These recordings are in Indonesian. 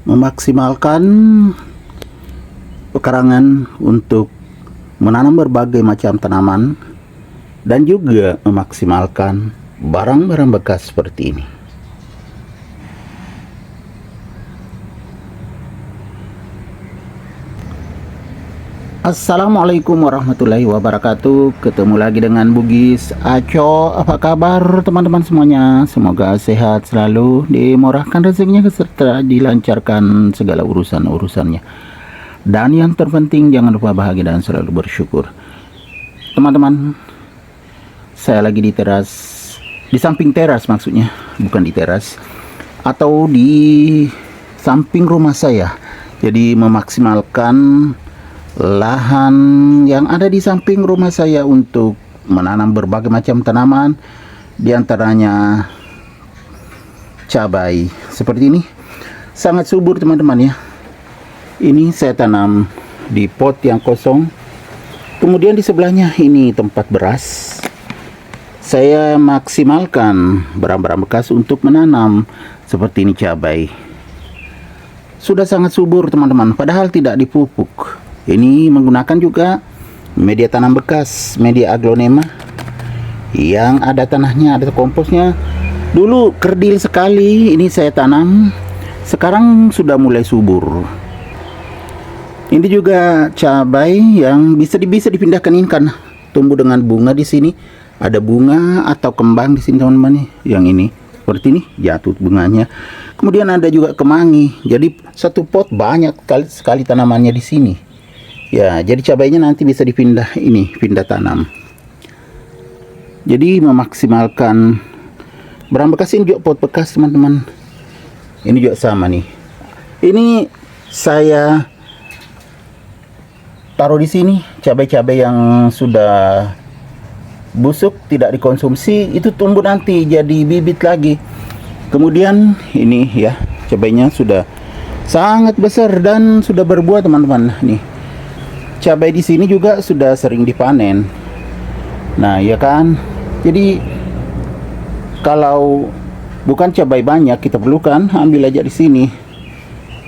memaksimalkan pekarangan untuk menanam berbagai macam tanaman dan juga memaksimalkan barang-barang bekas seperti ini. Assalamualaikum warahmatullahi wabarakatuh. Ketemu lagi dengan Bugis Aco. Apa kabar teman-teman semuanya? Semoga sehat selalu, dimurahkan rezekinya serta dilancarkan segala urusan-urusannya. Dan yang terpenting jangan lupa bahagia dan selalu bersyukur. Teman-teman, saya lagi di teras, di samping teras maksudnya, bukan di teras, atau di samping rumah saya. Jadi memaksimalkan lahan yang ada di samping rumah saya untuk menanam berbagai macam tanaman, diantaranya cabai seperti ini. Sangat subur teman-teman ya. Ini saya tanam di pot yang kosong. Kemudian di sebelahnya ini tempat beras. Saya maksimalkan barang-barang bekas untuk menanam seperti ini cabai. Sudah sangat subur teman-teman, padahal tidak dipupuk. Ini menggunakan juga media tanam bekas, media aglonema yang ada tanahnya, ada komposnya. Dulu kerdil sekali, ini saya tanam, sekarang sudah mulai subur. Ini juga cabai yang bisa dipindahkan, ini kan tumbuh dengan bunga di sini. Ada bunga atau kembang di sini teman-teman. Yang ini seperti ini jatuh bunganya. Kemudian ada juga kemangi. Jadi satu pot banyak sekali tanamannya di sini. Ya, jadi cabainya nanti bisa pindah tanam. Jadi memaksimalkan barang bekas. Ini juga pot bekas teman-teman. Ini juga sama nih. Ini saya taruh di sini cabai-cabai yang sudah busuk tidak dikonsumsi, itu tumbuh nanti jadi bibit lagi. Kemudian ini ya, cabainya sudah sangat besar dan sudah berbuah teman-teman. Nih. Cabai di sini juga sudah sering dipanen. Nah, ya kan? Jadi kalau bukan cabai banyak kita perlukan, ambil aja di sini.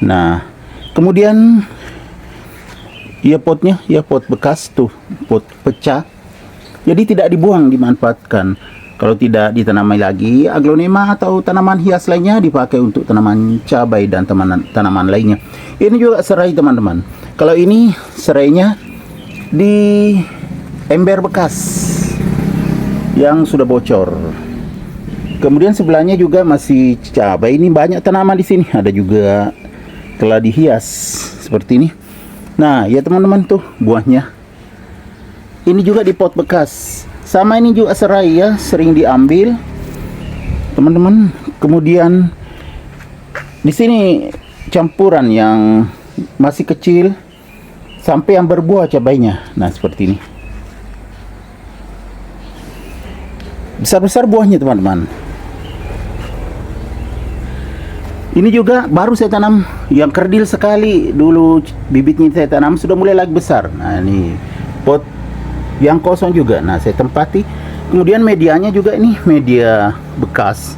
Nah, kemudian ya potnya, ya pot bekas tuh, pot pecah. Jadi tidak dibuang, dimanfaatkan. Kalau tidak ditanami lagi, aglonema atau tanaman hias lainnya dipakai untuk tanaman cabai dan tanaman lainnya. Ini juga serai teman-teman. Kalau ini serainya di ember bekas yang sudah bocor. Kemudian sebelahnya juga masih cabai. Ini banyak tanaman di sini. Ada juga keladi hias seperti ini. Nah, ya teman-teman tuh buahnya. Ini juga di pot bekas. Sama ini juga serai ya, sering diambil teman-teman. Kemudian di sini campuran yang masih kecil sampai yang berbuah cabainya. Nah, seperti ini. Besar-besar buahnya teman-teman. Ini juga baru saya tanam yang kerdil sekali. Dulu bibitnya saya tanam sudah mulai lagi besar. Nah, ini pot yang kosong juga. Nah, saya tempati. Kemudian medianya juga ini media bekas.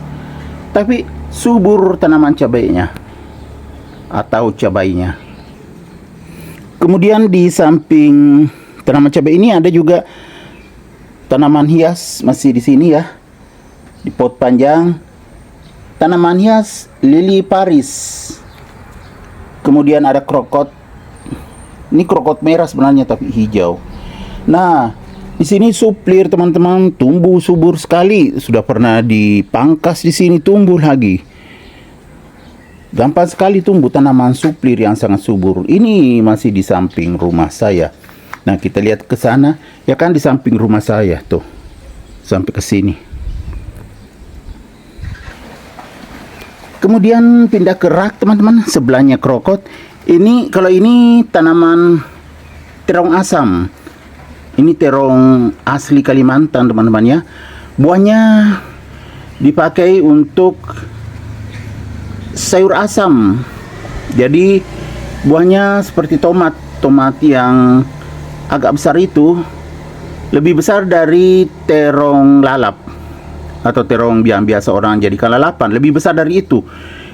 Tapi subur tanaman cabainya atau cabainya. Kemudian di samping tanaman cabai ini ada juga tanaman hias masih di sini ya. Di pot panjang. Tanaman hias lili Paris. Kemudian ada krokot. Ini krokot merah sebenarnya tapi hijau. Nah, di sini suplir teman-teman, tumbuh subur sekali. Sudah pernah dipangkas di sini, tumbuh lagi. Gampang sekali tumbuh tanaman suplir yang sangat subur. Ini masih di samping rumah saya. Nah, kita lihat ke sana, ya kan di samping rumah saya tuh. Sampai ke sini. Kemudian pindah ke rak teman-teman, sebelahnya krokot. Ini kalau ini tanaman terong asam. Ini terong asli Kalimantan teman-teman ya. Buahnya dipakai untuk sayur asam. Jadi buahnya seperti tomat yang agak besar itu, lebih besar dari terong lalap atau terong yang biasa orang jadikan lalapan, lebih besar dari itu.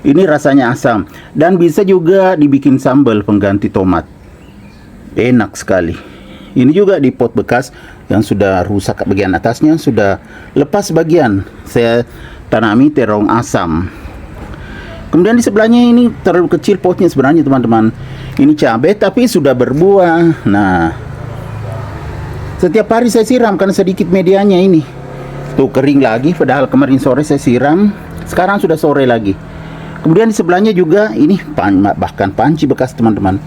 Ini rasanya asam dan bisa juga dibikin sambal pengganti tomat. Enak sekali. Ini juga di pot bekas yang sudah rusak bagian atasnya, sudah lepas bagian. Saya tanami terong asam. Kemudian di sebelahnya ini terlalu kecil potnya sebenarnya teman-teman. Ini cabai tapi sudah berbuah. Nah, setiap hari saya siram karena sedikit medianya ini. Tuh kering lagi, padahal kemarin sore saya siram. Sekarang sudah sore lagi. Kemudian di sebelahnya juga ini bahkan panci bekas teman-teman.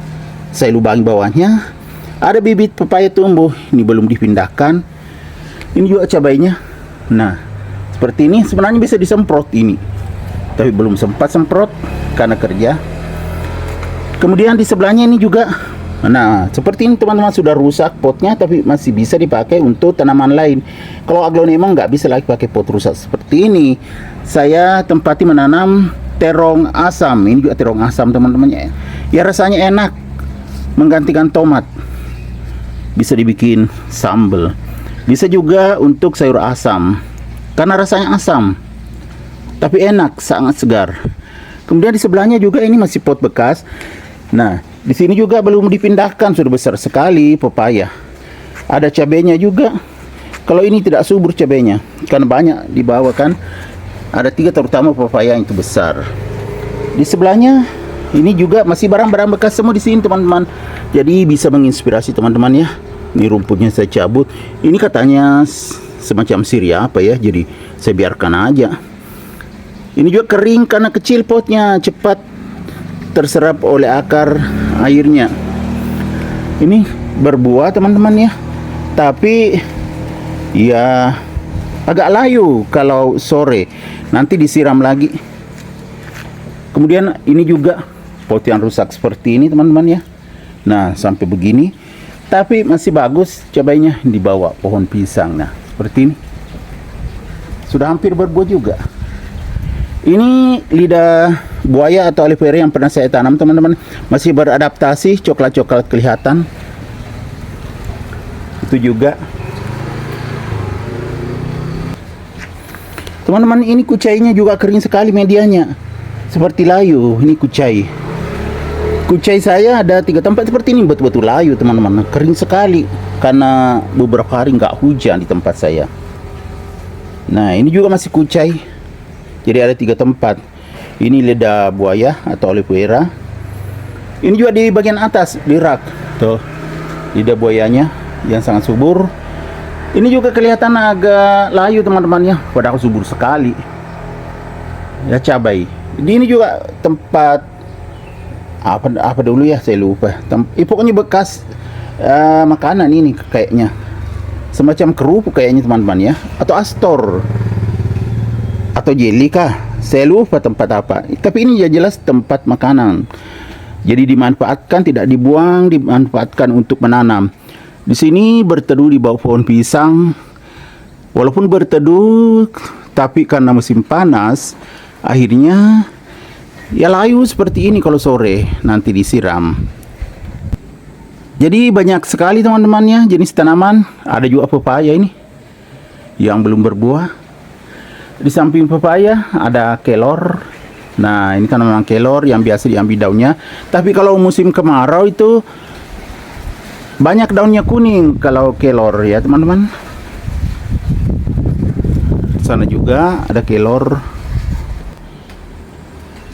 Saya lubangi bawahnya. Ada bibit pepaya tumbuh. Ini belum dipindahkan. Ini juga cabainya. Nah, seperti ini sebenarnya bisa disemprot ini. Tapi belum sempat semprot karena kerja. Kemudian di sebelahnya ini juga. Nah, seperti ini teman-teman, sudah rusak potnya tapi masih bisa dipakai untuk tanaman lain. Kalau aglonema nggak bisa lagi pakai pot rusak seperti ini. Saya tempati menanam terong asam. Ini juga terong asam teman-teman ya, rasanya enak, menggantikan tomat. Bisa dibikin sambal, bisa juga untuk sayur asam karena rasanya asam tapi enak, sangat segar. Kemudian di sebelahnya juga ini masih pot bekas. Nah, di sini juga belum dipindahkan, sudah besar sekali pepaya. Ada cabenya juga. Kalau ini tidak subur cabenya karena banyak dibawa kan. Ada 3 terutama pepaya yang itu besar. Di sebelahnya ini juga masih barang-barang bekas semua di sini teman-teman. Jadi bisa menginspirasi teman-teman ya. Ini rumputnya saya cabut. Ini katanya semacam sirih apa ya. Jadi saya biarkan aja. Ini juga kering karena kecil potnya, cepat terserap oleh akar airnya. Ini berbuah teman-teman ya. Tapi ya agak layu kalau sore. Nanti disiram lagi. Kemudian ini juga pot yang rusak seperti ini teman-teman ya. Nah, sampai begini. Tapi masih bagus cabainya, di bawah pohon pisang. Nah, seperti ini. Sudah hampir berbuah juga. Ini lidah buaya atau aloe vera yang pernah saya tanam teman-teman. Masih beradaptasi, coklat-coklat kelihatan. Itu juga. Teman-teman, ini kucainya juga kering sekali medianya. Seperti layu, ini kucai. Kucai saya ada 3 tempat seperti ini, betul-betul layu teman-teman. Kering sekali karena beberapa hari nggak hujan di tempat saya. Nah, ini juga masih kucai. Jadi ada 3 tempat. Ini lidah buaya atau aloe vera. Ini juga di bagian atas, di rak. Tuh, lidah buayanya yang sangat subur. Ini juga kelihatan agak layu teman-teman ya, padahal subur sekali. Ya, cabai. Ini juga tempat apa dulu ya, saya lupa. Pokoknya bekas makanan ini kayaknya. Semacam kerupuk kayaknya teman-teman ya, atau astor. Atau jelly kah? Saya lupa tempat apa. Tapi ini ya jelas tempat makanan. Jadi dimanfaatkan, tidak dibuang, dimanfaatkan untuk menanam. Di sini berteduh di bawah pohon pisang. Walaupun berteduh, tapi karena musim panas, akhirnya ya layu seperti ini kalau sore nanti disiram. Jadi banyak sekali teman-temannya jenis tanaman. Ada juga pepaya ini yang belum berbuah. Di samping pepaya ada kelor. Nah, ini tanaman kelor yang biasa diambil daunnya. Tapi kalau musim kemarau itu banyak daunnya kuning kalau kelor ya teman-teman. Sana juga ada kelor.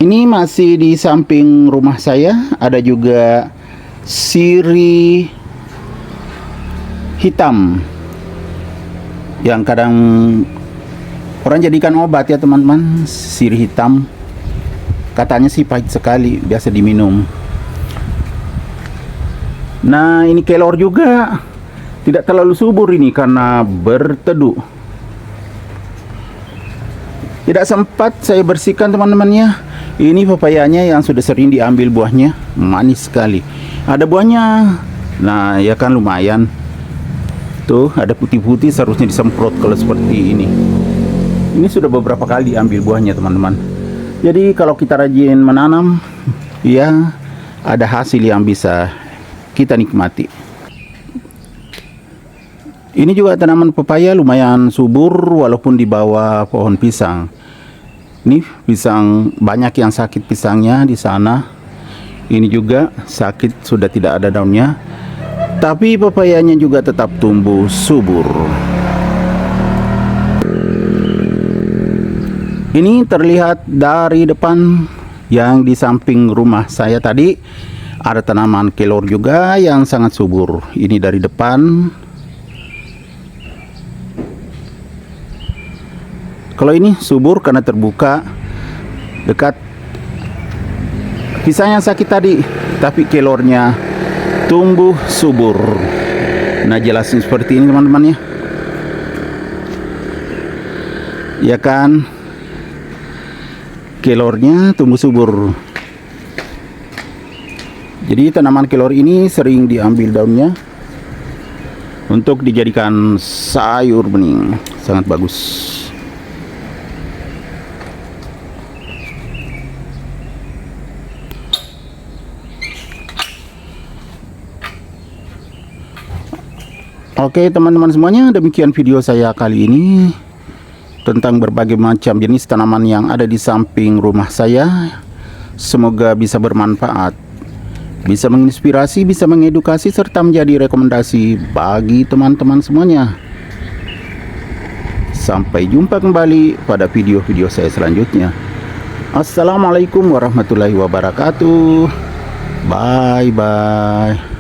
Ini masih di samping rumah saya. Ada juga sirih hitam yang kadang orang jadikan obat ya teman-teman. Sirih hitam katanya sih pahit sekali, biasa diminum. Nah, ini kelor juga tidak terlalu subur ini karena berteduh. Tidak sempat saya bersihkan teman-temannya. Ini pepayanya yang sudah sering diambil buahnya, manis sekali. Ada buahnya. Nah, ya kan lumayan. Tuh, ada putih-putih, seharusnya disemprot kalau seperti ini. Ini sudah beberapa kali diambil buahnya teman-teman. Jadi kalau kita rajin menanam, ya ada hasil yang bisa kita nikmati. Ini juga tanaman pepaya lumayan subur walaupun di bawah pohon pisang. Ini pisang, banyak yang sakit pisangnya di sana. Ini juga sakit, sudah tidak ada daunnya. Tapi pepayanya juga tetap tumbuh subur. Ini terlihat dari depan yang di samping rumah saya tadi. Ada tanaman kelor juga yang sangat subur. Ini dari depan. Kalau ini subur karena terbuka dekat pisang yang sakit tadi, tapi kelornya tumbuh subur. Nah, jelasin seperti ini teman-teman ya. Ya kan, kelornya tumbuh subur. Jadi tanaman kelor ini sering diambil daunnya untuk dijadikan sayur bening, sangat bagus. Oke teman-teman semuanya, demikian video saya kali ini tentang berbagai macam jenis tanaman yang ada di samping rumah saya. Semoga bisa bermanfaat, bisa menginspirasi, bisa mengedukasi, serta menjadi rekomendasi bagi teman-teman semuanya. Sampai jumpa kembali pada video-video saya selanjutnya. Assalamualaikum warahmatullahi wabarakatuh. Bye bye.